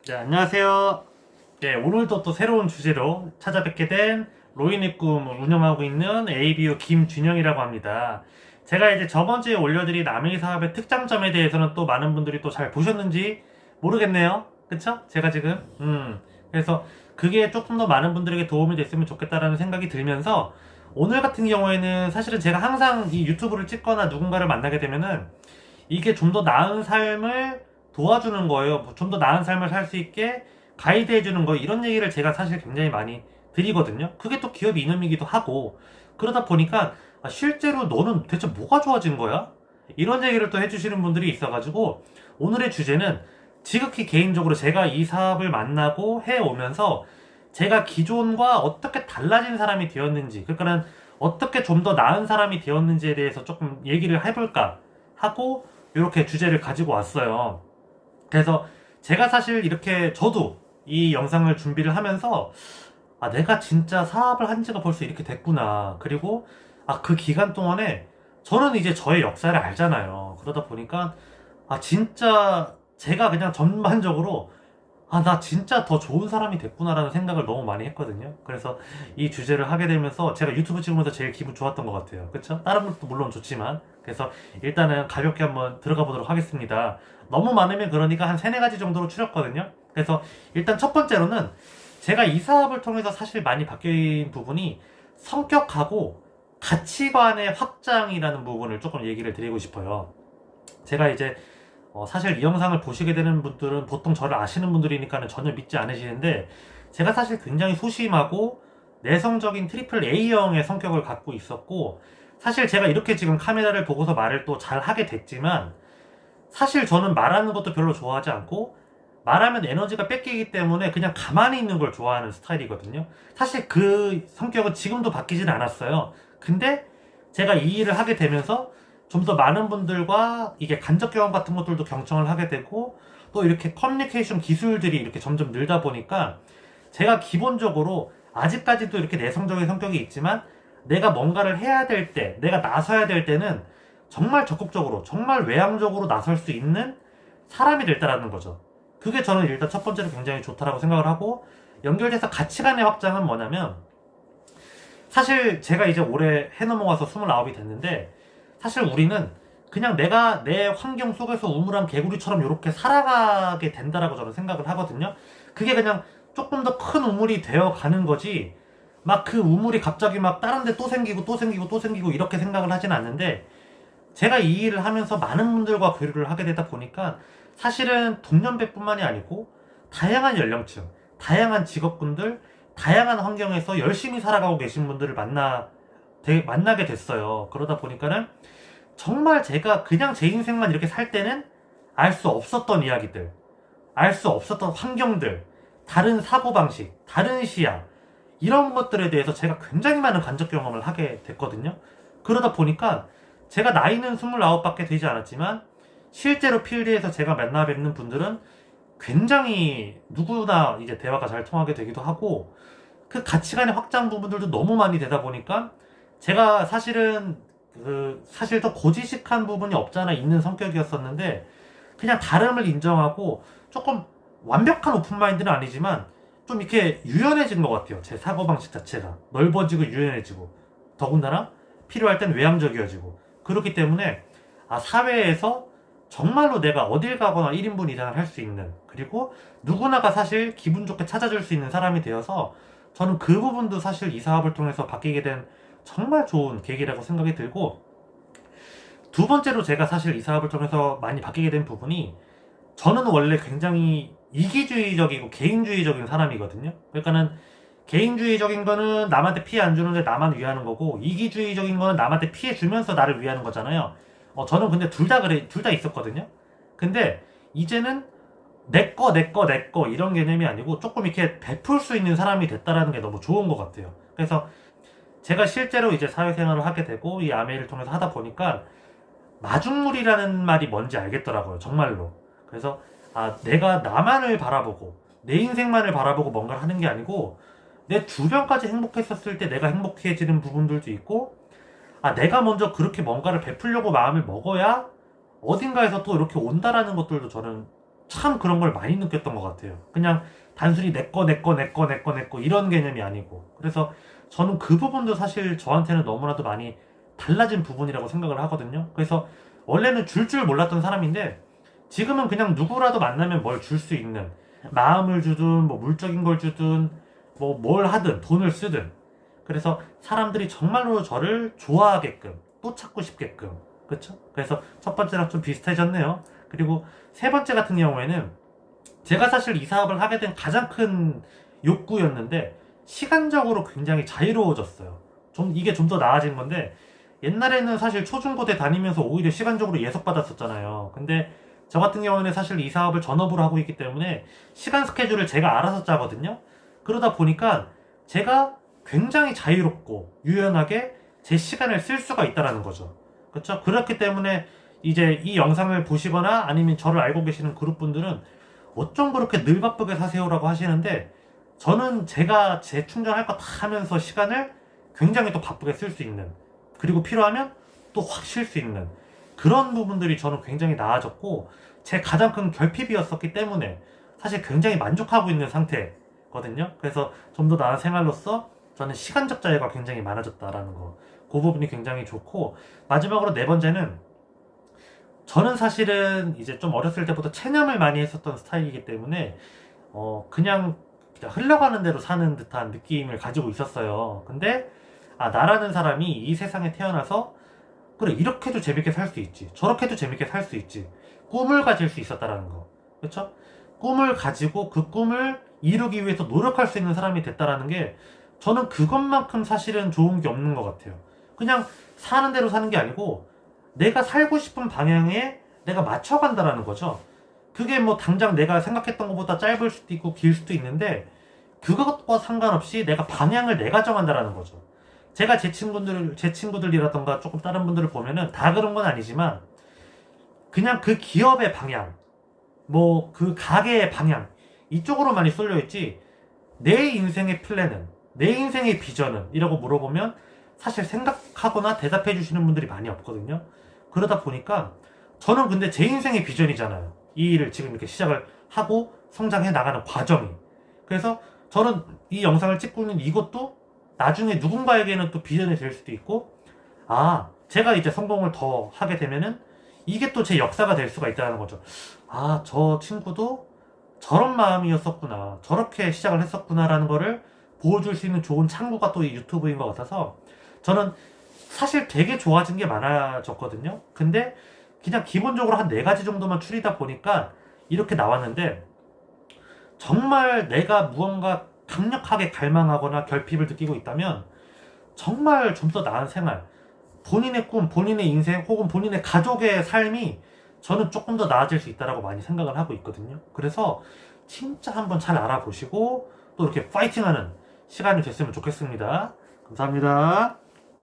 네, 안녕하세요. 네, 오늘도 또 새로운 주제로 찾아뵙게 된 로인의 꿈을 운영하고 있는 ABU 김준영이라고 합니다. 제가 이제 저번 주에 올려드린 아메이 사업의 특장점에 대해서는 또 많은 분들이 또 잘 보셨는지 모르겠네요. 그쵸? 제가 지금, 그래서 그게 조금 더 많은 분들에게 도움이 됐으면 좋겠다라는 생각이 들면서 오늘 같은 경우에는 사실은 제가 항상 이 유튜브를 찍거나 누군가를 만나게 되면은 이게 좀 더 나은 삶을 도와주는 거예요. 좀 더 나은 삶을 살 수 있게 가이드 해주는 거, 이런 얘기를 제가 사실 굉장히 많이 드리거든요. 그게 또 기업 이념이기도 하고, 그러다 보니까 실제로 너는 대체 뭐가 좋아진 거야? 이런 얘기를 또 해주시는 분들이 있어가지고, 오늘의 주제는 지극히 개인적으로 제가 이 사업을 만나고 해오면서 제가 기존과 어떻게 달라진 사람이 되었는지, 그러니까는 어떻게 좀 더 나은 사람이 되었는지에 대해서 조금 얘기를 해볼까 하고 이렇게 주제를 가지고 왔어요. 그래서 제가 사실 이렇게 저도 이 영상을 준비를 하면서 내가 진짜 사업을 한 지가 벌써 이렇게 됐구나. 그리고 그 기간 동안에 저는 이제 저의 역사를 알잖아요. 그러다 보니까 진짜 제가 그냥 전반적으로 나 진짜 더 좋은 사람이 됐구나라는 생각을 너무 많이 했거든요. 그래서 이 주제를 하게 되면서 제가 유튜브 찍으면서 제일 기분 좋았던 것 같아요. 그쵸? 다른 것도 물론 좋지만. 그래서 일단은 가볍게 한번 들어가 보도록 하겠습니다. 너무 많으면 그러니까 한 세네 가지 정도로 추렸거든요. 그래서 일단 첫 번째로는 제가 이 사업을 통해서 사실 많이 바뀐 부분이 성격하고 가치관의 확장이라는 부분을 조금 얘기를 드리고 싶어요. 제가 이제 사실 이 영상을 보시게 되는 분들은 보통 저를 아시는 분들이니까는 전혀 믿지 않으시는데, 제가 사실 굉장히 소심하고 내성적인 트리플 A형의 성격을 갖고 있었고, 사실 제가 이렇게 지금 카메라를 보고서 말을 또 잘 하게 됐지만, 사실 저는 말하는 것도 별로 좋아하지 않고, 말하면 에너지가 뺏기기 때문에 그냥 가만히 있는 걸 좋아하는 스타일이거든요. 사실 그 성격은 지금도 바뀌진 않았어요. 근데 제가 이 일을 하게 되면서 좀 더 많은 분들과 이게 간접 경험 같은 것들도 경청을 하게 되고, 또 이렇게 커뮤니케이션 기술들이 이렇게 점점 늘다 보니까 제가 기본적으로 아직까지도 이렇게 내성적인 성격이 있지만, 내가 뭔가를 해야 될 때, 내가 나서야 될 때는 정말 적극적으로, 정말 외향적으로 나설 수 있는 사람이 됐다라는 거죠. 그게 저는 일단 첫 번째로 굉장히 좋다라고 생각을 하고, 연결돼서 가치관의 확장은 뭐냐면, 사실 제가 이제 올해 해 넘어가서 29이 됐는데, 사실 우리는 그냥 내가 내 환경 속에서 우물한 개구리처럼 이렇게 살아가게 된다라고 저는 생각을 하거든요. 그게 그냥 조금 더 큰 우물이 되어 가는 거지, 막 그 우물이 갑자기 막 다른 데 또 생기고 또 생기고 또 생기고 이렇게 생각을 하진 않는데, 제가 이 일을 하면서 많은 분들과 교류를 하게 되다 보니까 사실은 동년배뿐만이 아니고 다양한 연령층, 다양한 직업군들, 다양한 환경에서 열심히 살아가고 계신 분들을 만나게 됐어요. 그러다 보니까는 정말 제가 그냥 제 인생만 이렇게 살 때는 알 수 없었던 이야기들, 알 수 없었던 환경들, 다른 사고방식, 다른 시야, 이런 것들에 대해서 제가 굉장히 많은 간접 경험을 하게 됐거든요. 그러다 보니까 제가 나이는 29밖에 되지 않았지만 실제로 필드에서 제가 만나 뵙는 분들은 굉장히 누구나 이제 대화가 잘 통하게 되기도 하고, 그 가치관의 확장 부분들도 너무 많이 되다 보니까 제가 사실은 사실 더 고지식한 부분이 없잖아 있는 성격이었었는데, 그냥 다름을 인정하고 조금 완벽한 오픈마인드는 아니지만 좀 이렇게 유연해진 것 같아요. 제 사고방식 자체가 넓어지고 유연해지고, 더군다나 필요할 땐 외향적이어지고, 그렇기 때문에 사회에서 정말로 내가 어딜 가거나 1인분 이상을 할 수 있는, 그리고 누구나가 사실 기분 좋게 찾아줄 수 있는 사람이 되어서 저는 그 부분도 사실 이 사업을 통해서 바뀌게 된 정말 좋은 계기라고 생각이 들고, 두 번째로 제가 사실 이 사업을 통해서 많이 바뀌게 된 부분이, 저는 원래 굉장히 이기주의적이고 개인주의적인 사람이거든요. 그러니까는 개인주의적인 거는 남한테 피해 안 주는데 나만 위하는 거고, 이기주의적인 거는 남한테 피해 주면서 나를 위하는 거잖아요. 저는 근데 둘 다 둘 다 있었거든요. 근데 이제는 내 거 이런 개념이 아니고 조금 이렇게 베풀 수 있는 사람이 됐다라는 게 너무 좋은 것 같아요. 그래서 제가 실제로 이제 사회생활을 하게 되고 이 아메이를 통해서 하다 보니까 마중물이라는 말이 뭔지 알겠더라고요. 정말로. 그래서 내가 나만을 바라보고 내 인생만을 바라보고 뭔가를 하는 게 아니고, 내 주변까지 행복했었을 때 내가 행복해지는 부분들도 있고, 내가 먼저 그렇게 뭔가를 베풀려고 마음을 먹어야 어딘가에서 또 이렇게 온다라는 것들도 저는 참 그런 걸 많이 느꼈던 것 같아요. 그냥 단순히 내 거 이런 개념이 아니고. 그래서 저는 그 부분도 사실 저한테는 너무나도 많이 달라진 부분이라고 생각을 하거든요. 그래서 원래는 줄 몰랐던 사람인데 지금은 그냥 누구라도 만나면 뭘 줄 수 있는, 마음을 주든 뭐 물적인 걸 주든 뭐 뭘 하든 돈을 쓰든, 그래서 사람들이 정말로 저를 좋아하게끔 또 찾고 싶게끔. 그쵸? 그래서 첫 번째랑 좀 비슷해졌네요. 그리고 세 번째 같은 경우에는 제가 사실 이 사업을 하게 된 가장 큰 욕구였는데 시간적으로 굉장히 자유로워졌어요. 이게 좀 더 나아진 건데, 옛날에는 사실 초중고대 다니면서 오히려 시간적으로 예속받았었잖아요. 근데 저 같은 경우는 사실 이 사업을 전업으로 하고 있기 때문에 시간 스케줄을 제가 알아서 짜거든요. 그러다 보니까 제가 굉장히 자유롭고 유연하게 제 시간을 쓸 수가 있다라는 거죠. 그렇죠? 그렇기 때문에 이제 이 영상을 보시거나 아니면 저를 알고 계시는 그룹분들은 어쩜 그렇게 늘 바쁘게 사세요라고 하시는데, 저는 제가 재충전할 거 다 하면서 시간을 굉장히 또 바쁘게 쓸 수 있는, 그리고 필요하면 또 확 쉴 수 있는 그런 부분들이 저는 굉장히 나아졌고, 제 가장 큰 결핍이었었기 때문에 사실 굉장히 만족하고 있는 상태거든요. 그래서 좀 더 나은 생활로서 저는 시간적 자유가 굉장히 많아졌다라는 거, 그 부분이 굉장히 좋고, 마지막으로 네 번째는 저는 사실은 이제 좀 어렸을 때부터 체념을 많이 했었던 스타일이기 때문에 그냥 흘러가는 대로 사는 듯한 느낌을 가지고 있었어요. 근데 나라는 사람이 이 세상에 태어나서 그래, 이렇게도 재밌게 살 수 있지, 저렇게도 재밌게 살 수 있지, 꿈을 가질 수 있었다라는 거. 그렇죠? 꿈을 가지고 그 꿈을 이루기 위해서 노력할 수 있는 사람이 됐다라는 게, 저는 그것만큼 사실은 좋은 게 없는 것 같아요. 그냥 사는 대로 사는 게 아니고 내가 살고 싶은 방향에 내가 맞춰간다라는 거죠. 그게 뭐 당장 내가 생각했던 것보다 짧을 수도 있고 길 수도 있는데, 그것과 상관없이 내가 방향을 내가 정한다라는 거죠. 제가 제 친구들이라던가 조금 다른 분들을 보면은 다 그런 건 아니지만 그냥 그 기업의 방향, 뭐 그 가게의 방향, 이쪽으로 많이 쏠려 있지, 내 인생의 플랜은, 내 인생의 비전은 이라고 물어보면 사실 생각하거나 대답해 주시는 분들이 많이 없거든요. 그러다 보니까 저는 근데 제 인생의 비전이잖아요, 이 일을 지금 이렇게 시작을 하고 성장해 나가는 과정이. 그래서 저는 이 영상을 찍고 있는 이것도 나중에 누군가에게는 또 비전이 될 수도 있고, 제가 이제 성공을 더 하게 되면은 이게 또 제 역사가 될 수가 있다는 거죠. 저 친구도 저런 마음이었었구나, 저렇게 시작을 했었구나라는 거를 보여줄 수 있는 좋은 창구가 또 이 유튜브인 것 같아서, 저는 사실 되게 좋아진 게 많아졌거든요. 근데 그냥 기본적으로 한 네 가지 정도만 추리다 보니까 이렇게 나왔는데, 정말 내가 무언가 강력하게 갈망하거나 결핍을 느끼고 있다면 정말 좀 더 나은 생활, 본인의 꿈, 본인의 인생 혹은 본인의 가족의 삶이 저는 조금 더 나아질 수 있다라고 많이 생각을 하고 있거든요. 그래서 진짜 한번 잘 알아보시고 또 이렇게 파이팅하는 시간이 됐으면 좋겠습니다. 감사합니다.